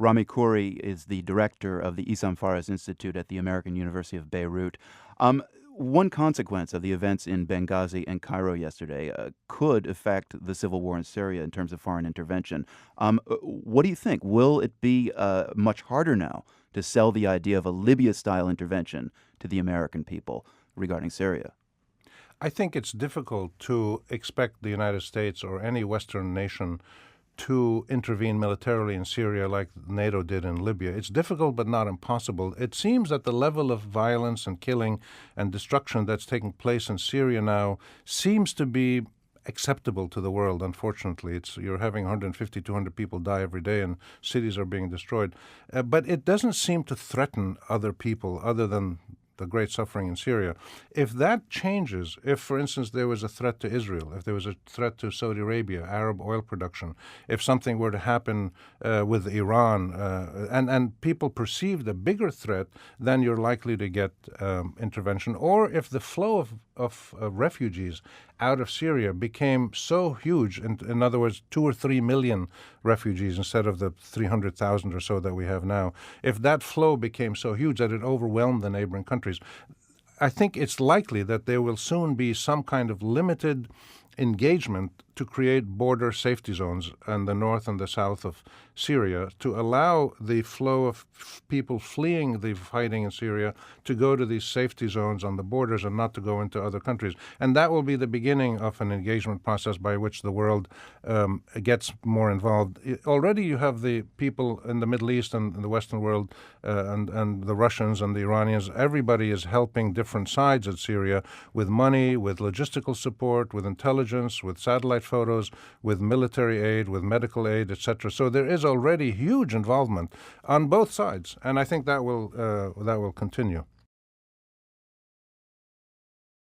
Rami Khouri is the director of the Isam Fares Institute at the American University of Beirut. Um, One consequence of the events in Benghazi and Cairo yesterday could affect the civil war in Syria in terms of foreign intervention. What do you think? Will it be much harder now to sell the idea of a Libya-style intervention to the American people regarding Syria? I think it's difficult to expect the United States or any Western nation to intervene militarily in Syria like NATO did in Libya. It's difficult but not impossible. It seems that the level of violence and killing and destruction that's taking place in Syria now seems to be acceptable to the world. Unfortunately, you're having 150, 200 people die every day and cities are being destroyed. But it doesn't seem to threaten other people other than the great suffering in Syria. If that changes, if, for instance, there was a threat to Israel, if there was a threat to Saudi Arabia, Arab oil production, if something were to happen with Iran, and people perceived a bigger threat, then you're likely to get intervention. Or if the flow of refugees out of Syria became so huge, in other words, 2 or 3 million refugees instead of the 300,000 or so that we have now, if that flow became so huge that it overwhelmed the neighboring countries, I think it's likely that there will soon be some kind of limited engagement to create border safety zones in the north and the south of Syria to allow the flow of people fleeing the fighting in Syria to go to these safety zones on the borders and not to go into other countries. And that will be the beginning of an engagement process by which the world gets more involved. Already you have the people in the Middle East and the Western world and the Russians and the Iranians. Everybody is helping different sides of Syria with money, with logistical support, with intelligence, with satellite photos, with military aid, with medical aid, etc. So there is already huge involvement on both sides, and I think that will continue.